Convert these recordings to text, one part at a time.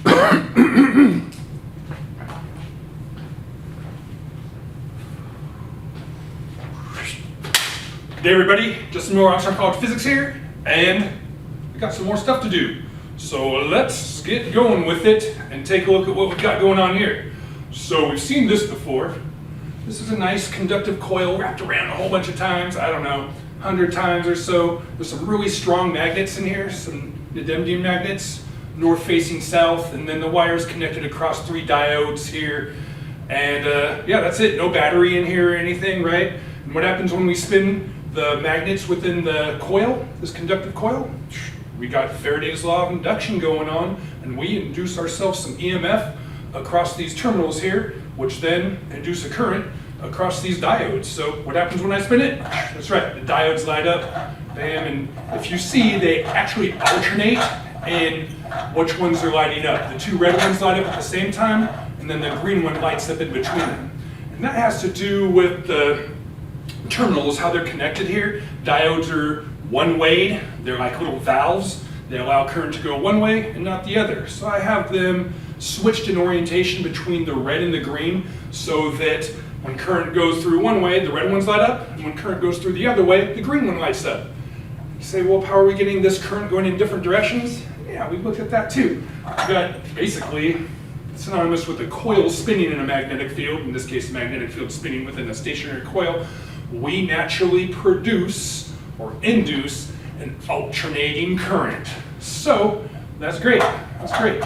Hey everybody, just some more Oxford College physics here, and we got some more stuff to do. So let's get going with it and take a look at what we've got going on here. So we've seen this before. This is a nice conductive coil wrapped around a whole bunch of times, I don't know, 100 times or so. There's some really strong magnets in here, some neodymium magnets, north facing south, and then the wires connected across 3 diodes here. And yeah, that's it, no battery in here or anything, right? And what happens when we spin the magnets within the coil, this conductive coil? We got Faraday's law of induction going on, and we induce ourselves some EMF across these terminals here, which then induce a current across these diodes. So what happens when I spin it? That's right, the diodes light up, bam, and if you see, they actually alternate in which ones are lighting up. The 2 red ones light up at the same time, and then the green one lights up in between them. And that has to do with the terminals, how they're connected here. Diodes are one-wayed, they're like little valves. They allow current to go one way and not the other. So I have them switched in orientation between the red and the green so that when current goes through one way, the red ones light up, and when current goes through the other way, the green one lights up. You say, well, how are we getting this current going in different directions? Yeah, we looked at that too. We've got basically synonymous with the coil spinning in a magnetic field, in this case, a magnetic field spinning within a stationary coil. We naturally produce or induce an alternating current. So that's great, that's great.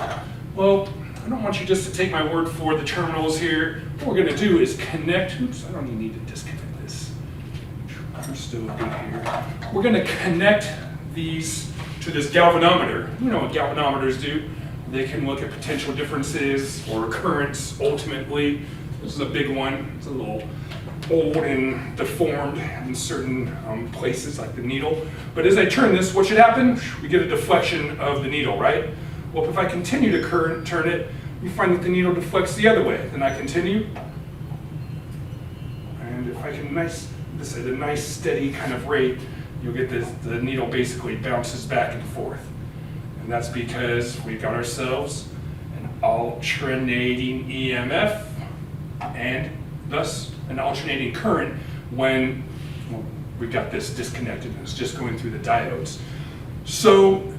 Well, I don't want you just to take my word for the terminals here. What we're gonna do is connect, oops, I don't even need to disconnect this. We're still good here. We're gonna connect these to this galvanometer. You know what galvanometers do. They can look at potential differences or currents ultimately. This is a big one, it's a little old and deformed in certain places like the needle. But as I turn this, what should happen? We get a deflection of the needle, right? Well, if I continue to turn it, you find that the needle deflects the other way. Then I continue. And if I can this at a nice steady kind of rate, you'll get this, the needle basically bounces back and forth. And that's because we got ourselves an alternating EMF and thus an alternating current when we've got this disconnected and it's just going through the diodes. So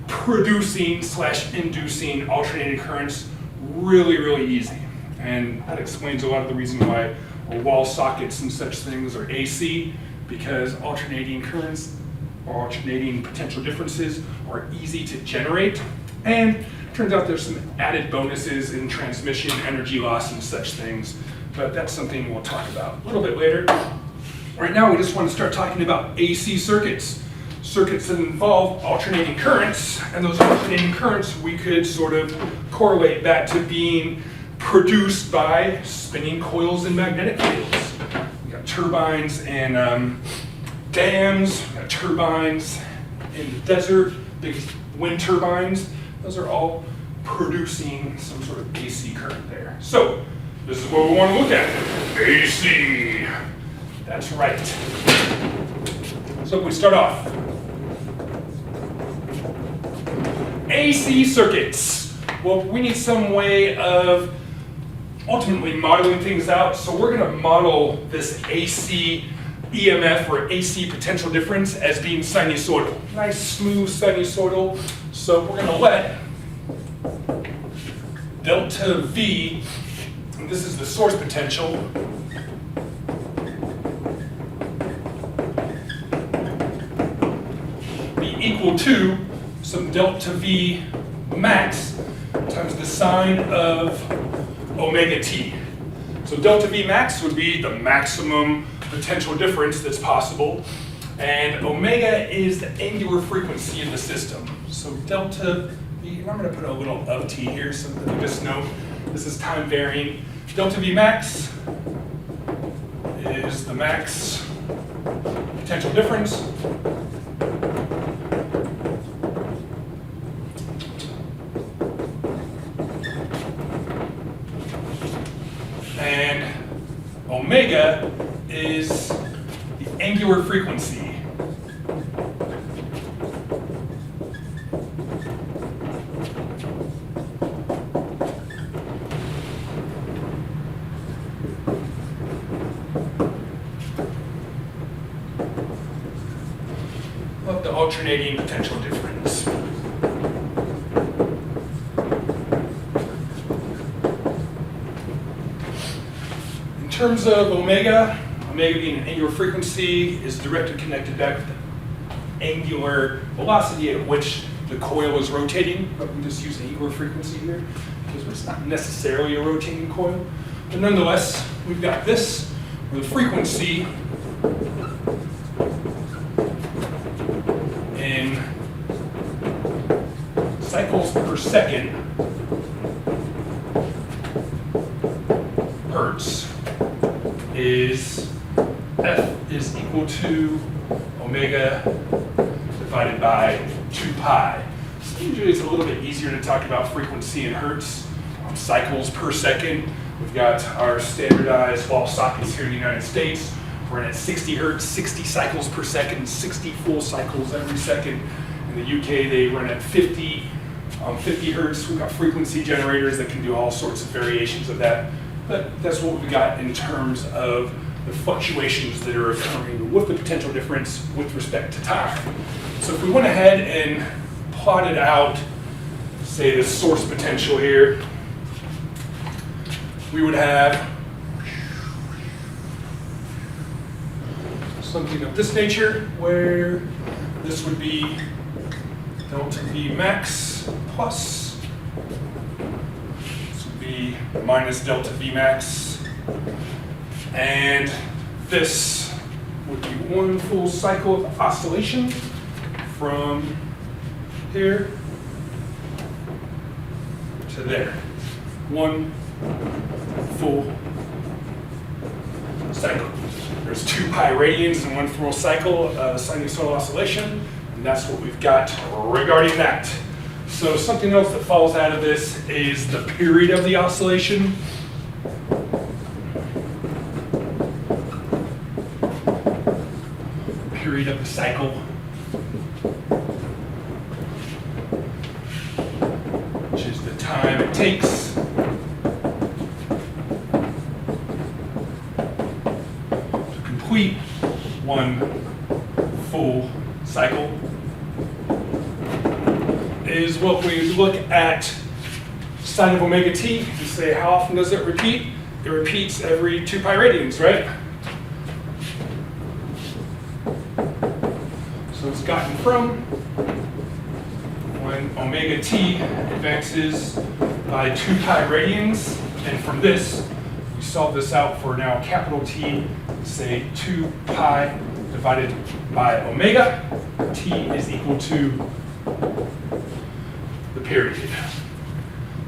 producing / inducing alternating currents, really, really easy. And that explains a lot of the reason why wall sockets and such things are AC, because alternating currents or alternating potential differences are easy to generate. And turns out there's some added bonuses in transmission, energy loss, and such things. But that's something we'll talk about a little bit later. Right now, we just want to start talking about AC circuits. Circuits that involve alternating currents, and those alternating currents we could sort of correlate that to being produced by spinning coils in magnetic fields. We got turbines and dams, we got turbines in the desert, big wind turbines. Those are all producing some sort of AC current there. So this is what we want to look at, AC. That's right. So we start off. AC circuits. Well, we need some way of ultimately modeling things out, so we're going to model this AC EMF or AC potential difference as being sinusoidal. Nice smooth sinusoidal. So we're going to let delta V, and this is the source potential, be equal to some delta V max times the sine of omega t. So delta V max would be the maximum potential difference that's possible, and omega is the angular frequency of the system. So delta V, and I'm going to put a little of t here so that you just know this is time varying. Delta V max is the max potential difference. And omega is the angular frequency. alternating potential difference. In terms of omega, omega being an angular frequency, is directly connected back with the angular velocity at which the coil is rotating, but we just use angular frequency here because it's not necessarily a rotating coil. But nonetheless, we've got this, where the frequency in cycles per second, hertz, is F is equal to omega divided by 2 pi. So usually it's a little bit easier to talk about frequency in hertz, cycles per second. We've got our standardized wall sockets here in the United States. We're at 60 hertz, 60 cycles per second, 60 full cycles every second. In the UK, they run at 50 hertz. We've got frequency generators that can do all sorts of variations of that. But that's what we got in terms of the fluctuations that are occurring with the potential difference with respect to time. So if we went ahead and plotted out, say, the source potential here, we would have something of this nature, where this would be delta V max plus, this would be minus delta V max, and this would be one full cycle of oscillation from here to there. One full cycle. There's 2 pi radians in one full cycle of sinusoidal oscillation, and that's what we've got regarding that. So something else that falls out of this is the period of the oscillation. Period of the cycle. Which is the time it takes complete one full cycle. Is what we look at sine of omega t and say, how often does it repeat? It repeats every 2 pi radians, right? So it's gotten from when omega t advances by 2 pi radians, and from this, we solve this out for now capital T, say 2 pi divided by omega. T is equal to the period.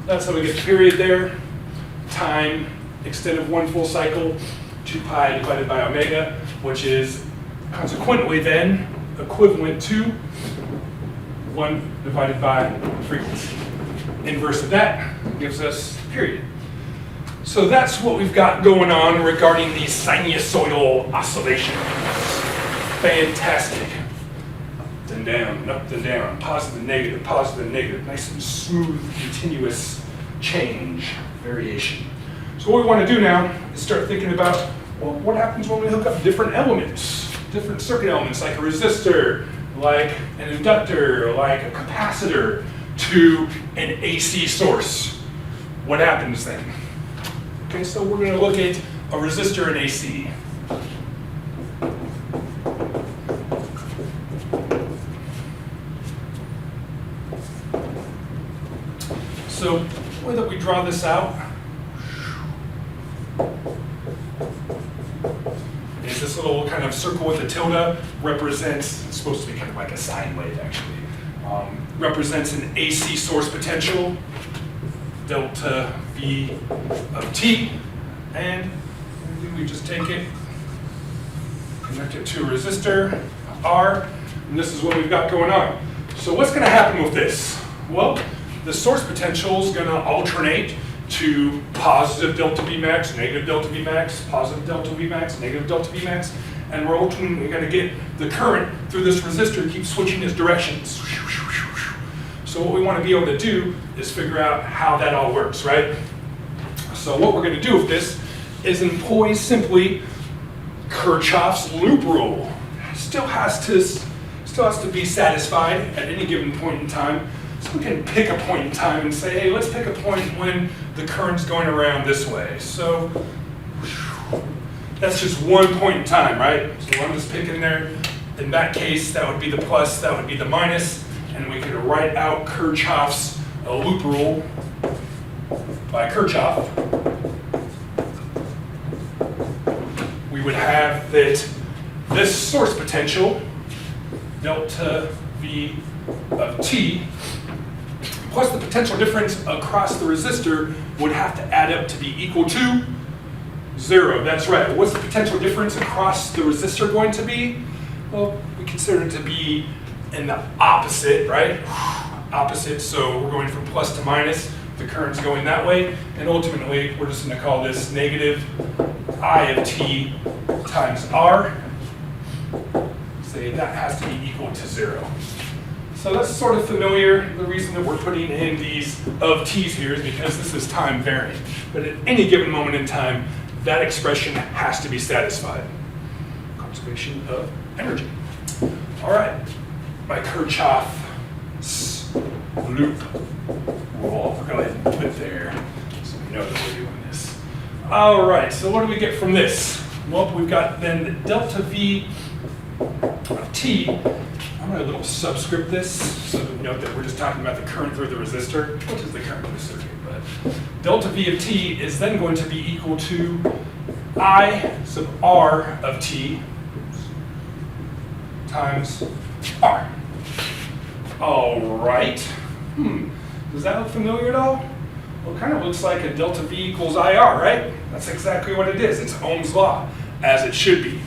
That's how we get the period there. Time, extent of one full cycle, 2 pi divided by omega, which is consequently then equivalent to 1 divided by frequency. Inverse of that gives us period. So that's what we've got going on regarding these sinusoidal oscillations. Fantastic. Up and down, up and down, positive, negative, nice and smooth, continuous change, variation. So what we want to do now is start thinking about, well, what happens when we hook up different elements, different circuit elements like a resistor, like an inductor, like a capacitor to an AC source. What happens then? Okay, so we're going to look at a resistor and AC. So the way that we draw this out is this little kind of circle with a tilde represents, it's supposed to be kind of like a sine wave actually, represents an AC source potential, delta V of t, and we just take it, connect it to a resistor, R, and this is what we've got going on. So what's going to happen with this? Well, the source potential is going to alternate to positive delta V max, negative delta V max, positive delta V max, negative delta V max, and we're ultimately going to get the current through this resistor keep switching its directions. So what we want to be able to do is figure out how that all works, right? So what we're going to do with this is employ simply Kirchhoff's loop rule. Still has still has to be satisfied at any given point in time. So we can pick a point in time and say, hey, let's pick a point when the current's going around this way. So that's just one point in time, right? So I'm just picking there. In that case, that would be the plus, that would be the minus, and we could write out Kirchhoff's loop rule by Kirchhoff. We would have that this source potential, delta V of t, plus the potential difference across the resistor would have to add up to be equal to 0. That's right. What's the potential difference across the resistor going to be? Well, we consider it to be in the opposite, right? Opposite, so we're going from plus to minus. The current's going that way, and ultimately we're just going to call this negative I of t times R. Say that has to be equal to 0. So that's sort of familiar. The reason that we're putting in these of t's here is because this is time varying. But at any given moment in time, that expression has to be satisfied. Conservation of energy. All right, by Kirchhoff's loop rule. We'll go ahead and put it there so we know that we're doing this. All right, so what do we get from this? Well, we've got then the delta V of t. I'm going to little subscript this so that we note that we're just talking about the current through the resistor, which is the current through the circuit. But delta V of t is then going to be equal to I sub R of t times R. All right. Does that look familiar at all? Well, it kind of looks like a delta V equals IR, right? That's exactly what it is. It's Ohm's law, as it should be.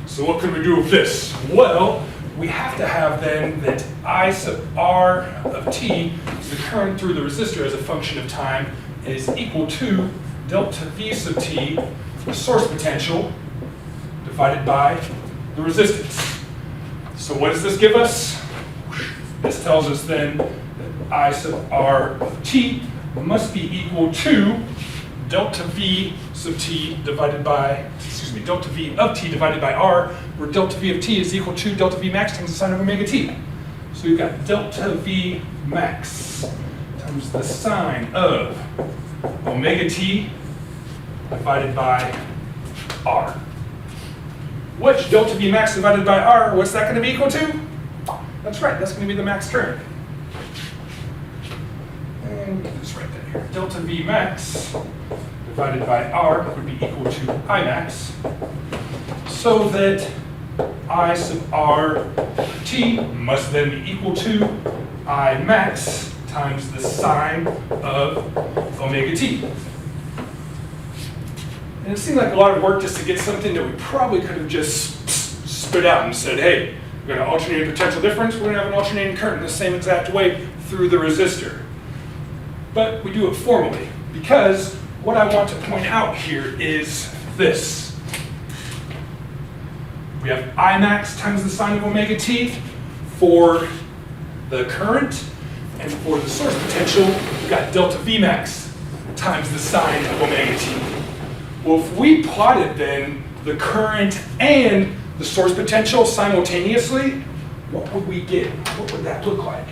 So what can we do with this? Well, we have to have then that I sub R of t, the current through the resistor as a function of time, is equal to delta V sub t, the source potential, divided by the resistance. So what does this give us? This tells us then that I sub R of t must be equal to delta V sub t divided by, delta V of t divided by R, where delta V of t is equal to delta V max times the sine of omega t. So we've got delta V max times the sine of omega t divided by R. Which delta V max divided by R, what's that going to be equal to? That's right, that's going to be the max current. And we'll just write that here. Delta V max divided by R would be equal to I max, so that I sub R t must then be equal to I max times the sine of omega t. And it seemed like a lot of work just to get something that we probably could have just spit out and said, hey, we're going to alternate a potential difference, we're going to have an alternating current in the same exact way through the resistor. But we do it formally, because what I want to point out here is this. We have I max times the sine of omega t for the current, and for the source potential, we've got delta V max times the sine of omega t. Well, if we plotted then the current and the source potential simultaneously, what would we get? What would that look like?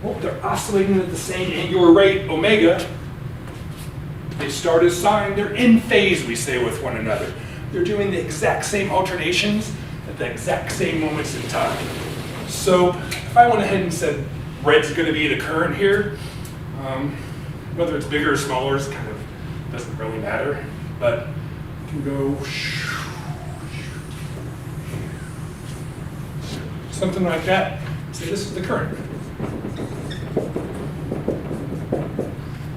Well, they're oscillating at the same angular rate, omega. They start as sine, they're in phase, we say, with one another. They're doing the exact same alternations at the exact same moments in time. So if I went ahead and said red's going to be the current here, whether it's bigger or smaller is kind of doesn't really matter, but you can go something like that. Say this is the current.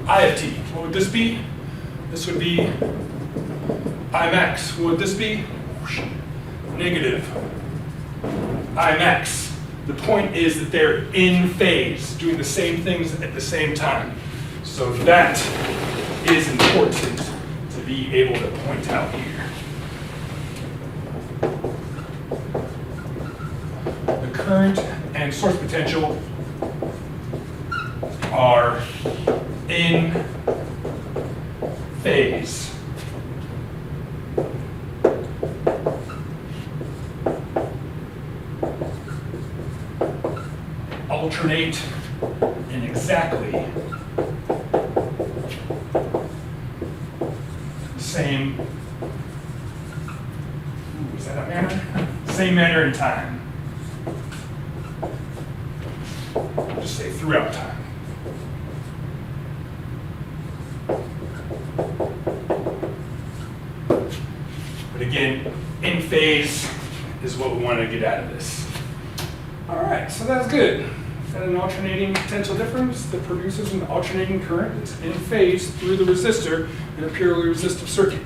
I of t, what would this be? This would be I max. What would this be? Negative I max. The point is that they're in phase, doing the same things at the same time. So that is important to be able to point out here. The current and source potential are in phase. alternate in exactly same, is that a manner? Same manner in time. Just say throughout time. But again, in phase is what we want to get out of this. All right, so that's good. Got an alternating potential difference that produces an alternating current that's in phase through the resistor in a purely resistive circuit.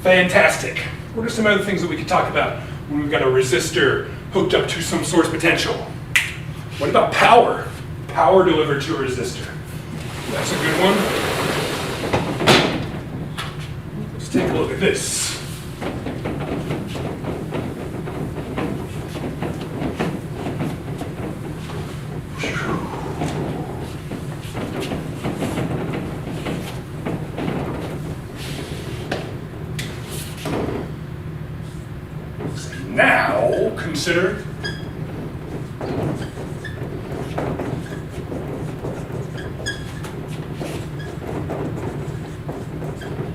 Fantastic. What are some other things that we could talk about when we've got a resistor hooked up to some source potential? What about power? Power delivered to a resistor. That's a good one. Let's take a look at this. Now, consider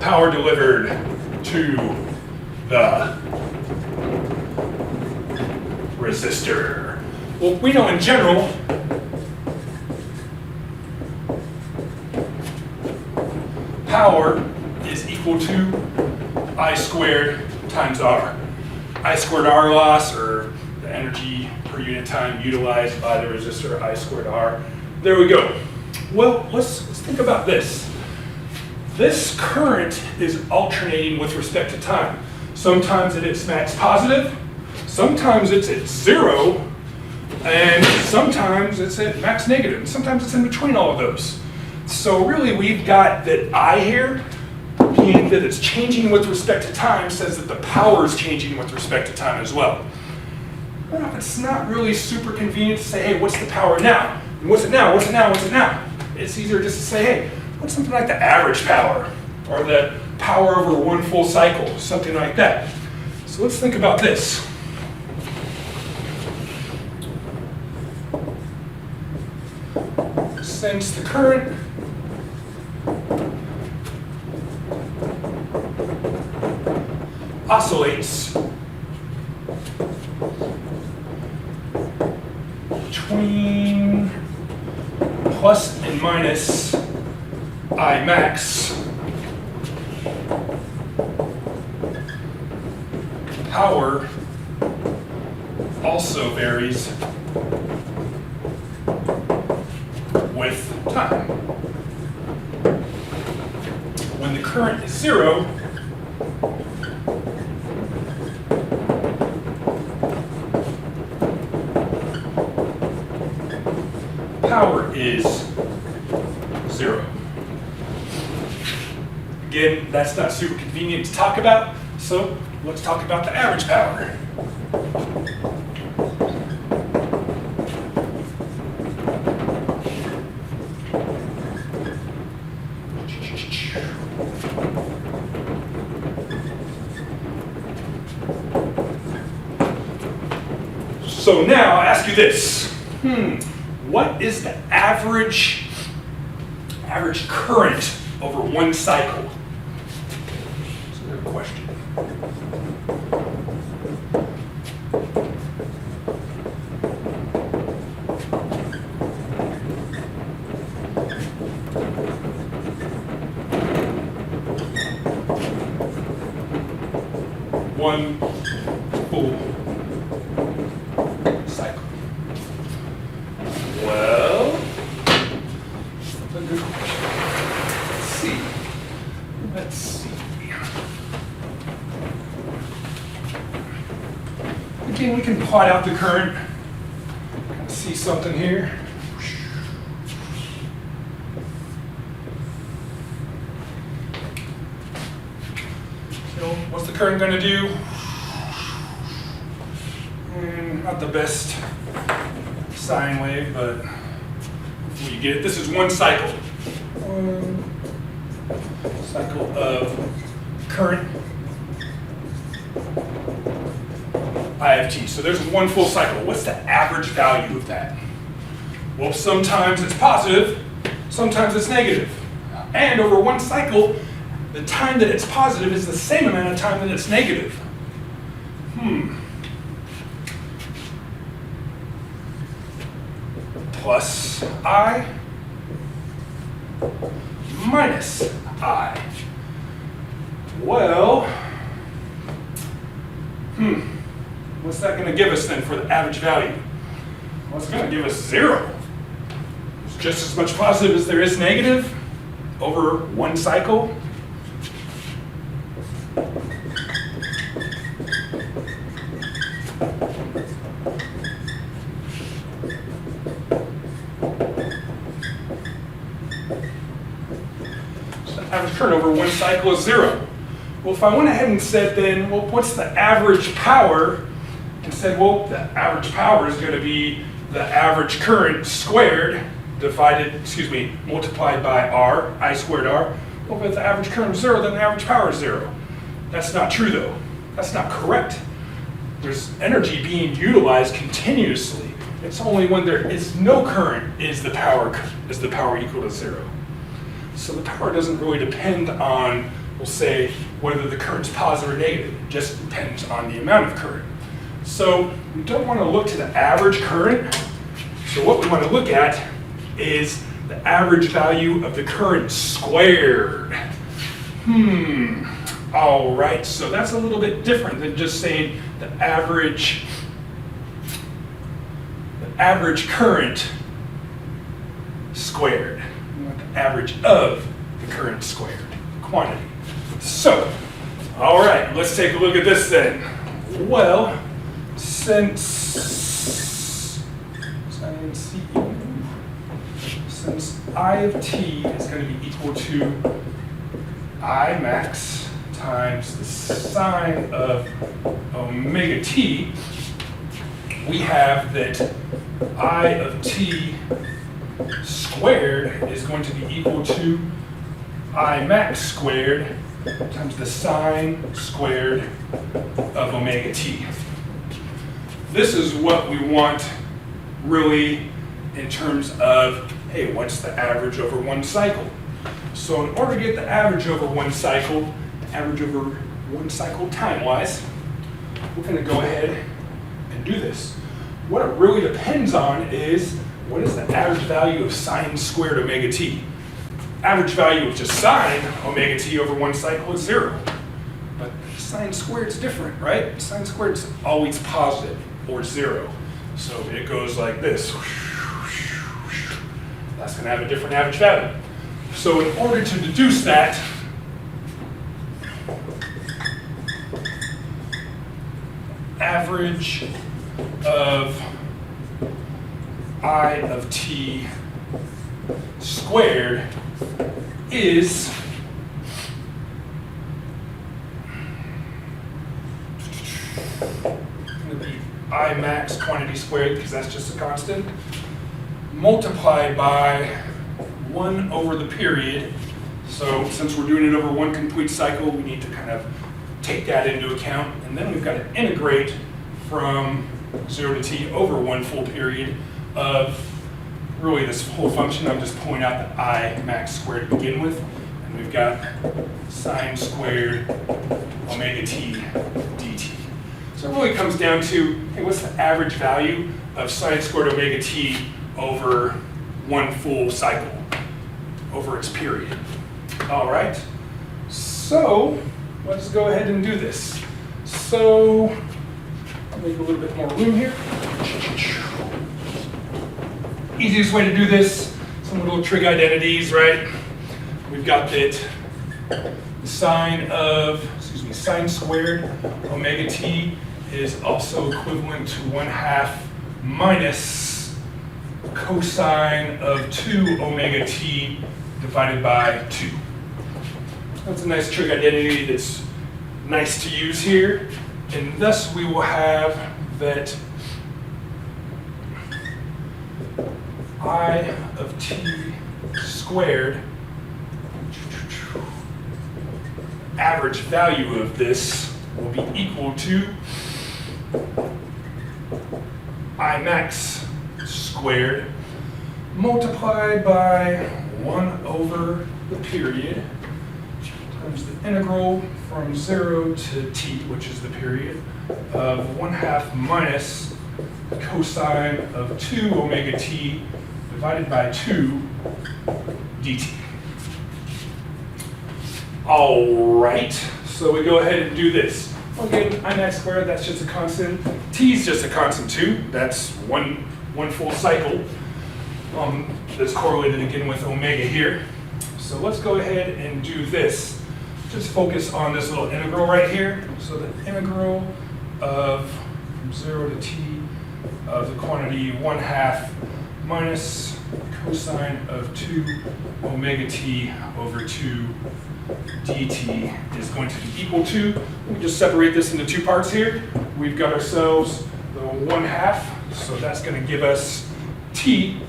power delivered to the resistor. Well, we know in general power is equal to I squared times R. I squared R loss, or the energy per unit time utilized by the resistor, I squared R. There we go. Well, let's think about this. This current is alternating with respect to time. Sometimes it's max positive, sometimes it's at 0, and sometimes it's at max negative, and sometimes it's in between all of those. So really we've got that I here, meaning that it's changing with respect to time, says that the power is changing with respect to time as well. Well, it's not really super convenient to say, hey, what's the power now? And what's it now? What's it now? What's it now? It's easier just to say, hey, what's something like the average power? Or the power over one full cycle, something like that. So let's think about this. Since the current oscillates between plus and minus I max, power also varies with time. When the current is 0, power is 0. Again, that's not super convenient to talk about, so let's talk about the average power. So now I ask you this. What is the average current over one cycle? That's a good question. One full cycle. Well, that's a good question. Let's see. Again, we can plot out the current. See something here. So, what's the current going to do? Not the best sine wave, but you get it. This is one cycle. One cycle of current I of t. So there's one full cycle. What's the average value of that? Well, sometimes it's positive, sometimes it's negative. And over one cycle, the time that it's positive is the same amount of time that it's negative. Plus I minus I. Well, what's that going to give us then for the average value? Well, it's going to give us 0. It's just as much positive as there is negative over one cycle. Average current over one cycle is 0. Well, if I went ahead and said then, well, what's the average power? And said, well, the average power is going to be the average current squared multiplied by R, I squared R. Well, if the average current is 0, then the average power is 0. That's not true though. That's not correct. There's energy being utilized continuously. It's only when there is no current is the power equal to 0. So the power doesn't really depend on, we'll say, whether the current's positive or negative. It just depends on the amount of current. So we don't want to look to the average current. So what we want to look at is the average value of the current squared. All right, so that's a little bit different than just saying the average current squared. We want the average of the current squared, quantity. So, all right, let's take a look at this then. Well, since I of t is going to be equal to I max times the sine of omega t, we have that I of t squared is going to be equal to I max squared times the sine squared of omega t. This is what we want really in terms of, hey, what's the average over one cycle? So in order to get the average over one cycle, time-wise, we're going to go ahead and do this. What it really depends on is what is the average value of sine squared omega t? Average value of just sine omega t over one cycle is 0. But sine squared is different, right? Sine squared is always positive or 0. So it goes like this. That's going to have a different average value. So in order to deduce that, average of I of t squared is going to be I max quantity squared, because that's just a constant, multiplied by 1 over the period. So since we're doing it over one complete cycle, we need to kind of take that into account. And then we've got to integrate from 0 to t over one full period of really this whole function. I'm just pulling out the I max squared to begin with. And we've got sine squared omega t dt. So it really comes down to, hey, what's the average value of sine squared omega t over one full cycle, over its period? All right, so let's go ahead and do this. So I'll make a little bit more room here. Easiest way to do this, some little trig identities, right? We've got that sine squared omega t is also equivalent to 1/2 minus cosine of 2 omega t divided by 2. That's a nice trig identity that's nice to use here. And thus we will have that I of t squared, average value of this will be equal to I max squared multiplied by 1 over the period times the integral from 0 to t, which is the period, of 1/2 minus the cosine of 2 omega t divided by 2 dt. All right, so we go ahead and do this. Again, Imax squared, that's just a constant. T is just a constant too. That's one full cycle. That's correlated again with omega here. So let's go ahead and do this. Just focus on this little integral right here. So the integral of from 0 to t of the quantity 1/2 minus cosine of 2 omega t over 2 dt is going to be equal to, we just separate this into two parts here. We've got ourselves the 1/2, so that's going to give us t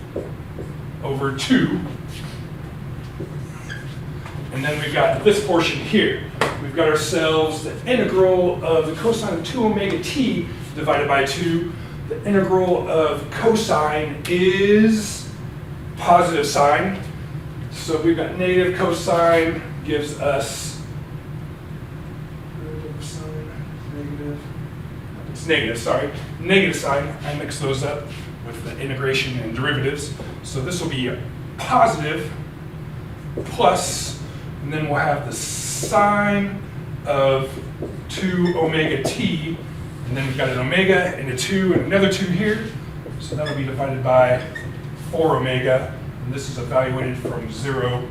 over 2. And then we've got this portion here. We've got ourselves the integral of the cosine of 2 omega t divided by 2. The integral of cosine is positive sine. So we've got negative cosine gives us negative sign. I mix those up with the integration and derivatives. So this will be a positive plus, and then we'll have the sine of 2 omega t, and then we've got an omega and a 2 and another 2 here. So that'll be divided by 4 omega, and this is evaluated from 0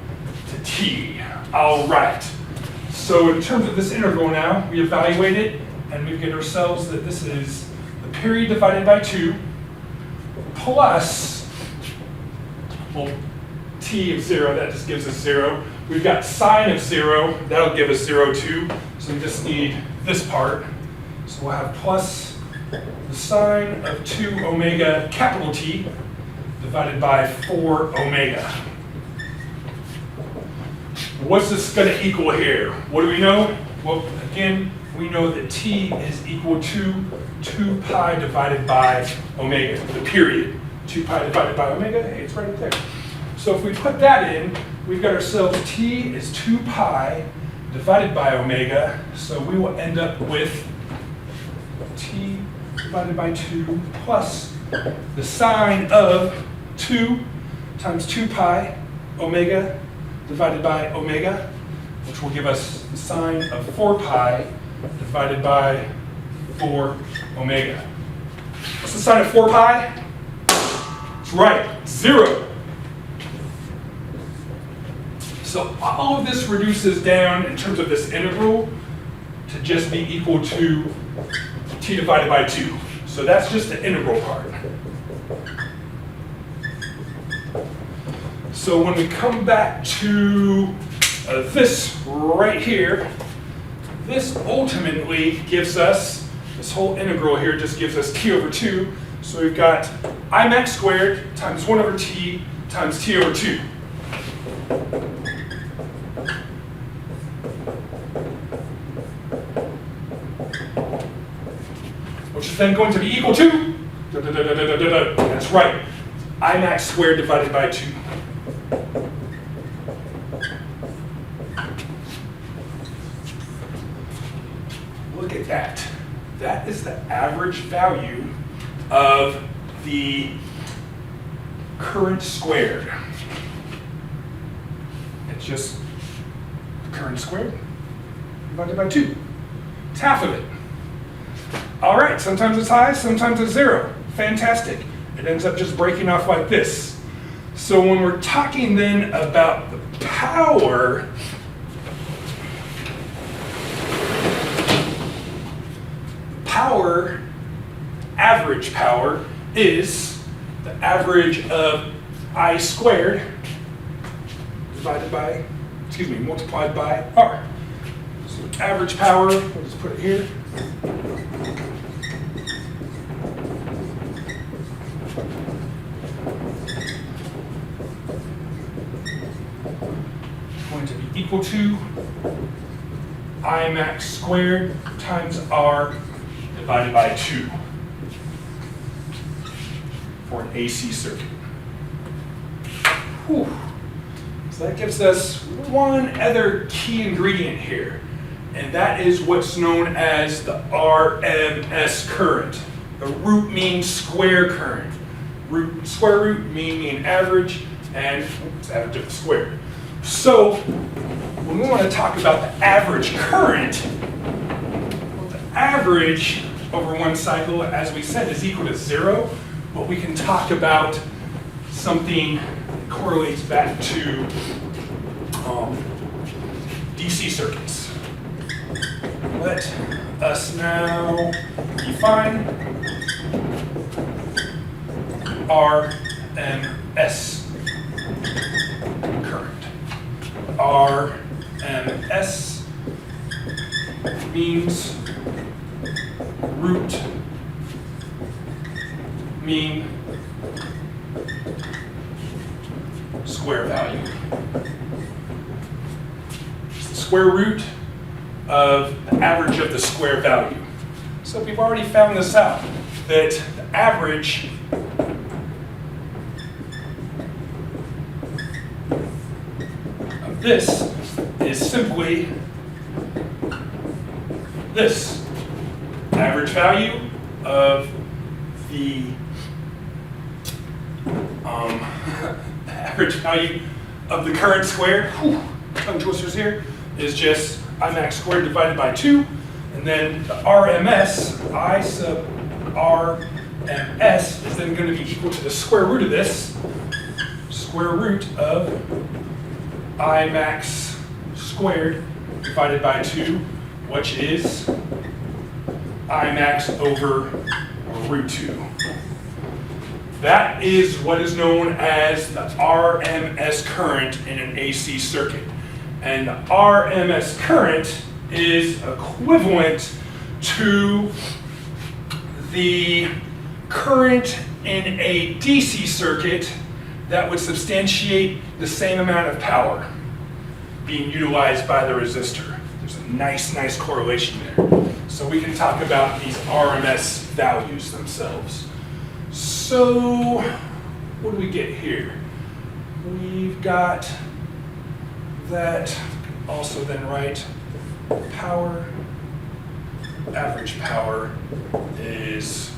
to t. All right. So in terms of this integral now, we evaluate it, and we get ourselves that this is the period divided by 2 plus, well, t of 0, that just gives us 0. We've got sine of 0, that'll give us 0 too. So we just need this part. So we'll have plus the sine of 2 omega capital T divided by 4 omega. What's this going to equal here? What do we know? Well, again, we know that t is equal to 2 pi divided by omega, the period. 2 pi divided by omega, hey, it's right up there. So if we put that in, we've got ourselves t is 2 pi divided by omega, so we will end up with t divided by 2 plus the sine of 2 times 2 pi omega divided by omega, which will give us the sine of 4 pi divided by 4 omega. What's the sine of 4 pi? It's right, 0. So all of this reduces down in terms of this integral to just be equal to t divided by 2. So that's just the integral part. So when we come back to this right here, this ultimately gives us, this whole integral here just gives us t over 2. So we've got I max squared times 1 over t times t over 2. Which is then going to be equal to, that's right, I max squared divided by 2. Look at that. That is the average value of the current squared. It's just the current squared divided by 2. It's half of it. All right, sometimes it's high, sometimes it's 0. Fantastic. It ends up just breaking off like this. So when we're talking then about the power, average power is the average of I squared divided by, multiplied by R. So average power, we'll just put it here. Going to be equal to I max squared times R divided by 2 for an AC circuit. Whew. So that gives us one other key ingredient here, and that is what's known as the RMS current. The root means square current. Square root mean average, and it's average of the square. So when we want to talk about the average current, well, the average over one cycle, as we said, is equal to 0, but we can talk about something that correlates back to DC circuits. Let us now define RMS current. RMS means root mean square value. It's the square root of the average of the square value. So we've already found this out, that the average of this is simply this. Average value of the average value of the current squared, tongue twisters here, is just I max squared divided by 2, and then the RMS, I sub RMS, is then going to be equal to the square root of this, square root of I max squared divided by 2, which is I max over root 2. That is what is known as the RMS current in an AC circuit. And the RMS current is equivalent to the current in a DC circuit that would substantiate the same amount of power being utilized by the resistor. There's a nice correlation there. So we can talk about these RMS values themselves. So what do we get here? We've got that, also then write power, average power is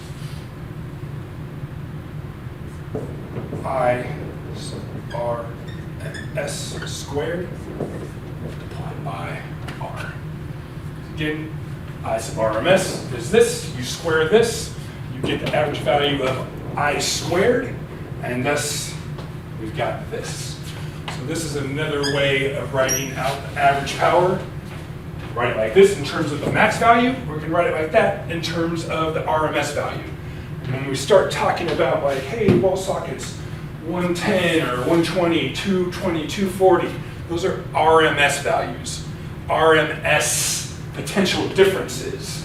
I sub R and S squared multiplied by R. Again, I sub RMS is this, you square this, you get the average value of I squared, and thus we've got this. So this is another way of writing out the average power. Write it like this in terms of the max value, or we can write it like that in terms of the RMS value. And when we start talking about like, hey, wall sockets 110 or 120, 220, 240, those are RMS values. RMS potential differences.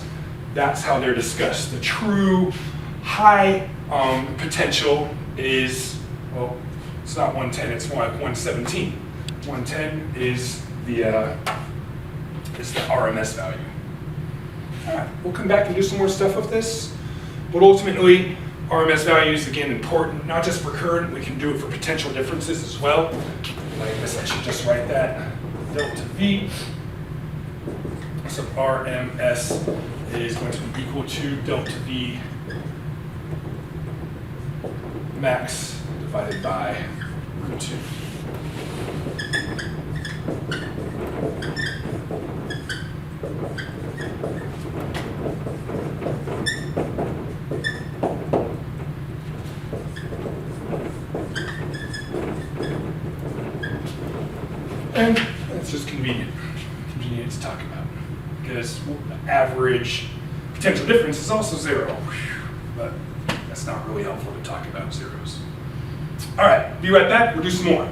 That's how they're discussed. The true high potential is, well, it's not 110, it's more like 117. 110 is the RMS value. All right, we'll come back and do some more stuff with this, but ultimately, RMS value is again important, not just for current, we can do it for potential differences as well. Like this, I should just write that, delta V. So RMS is going to be equal to delta V max divided by root 2. And it's just convenient to talk about, because the average potential difference is also 0, but that's not really helpful to talk about zeros. All right, be right back, we'll do some more.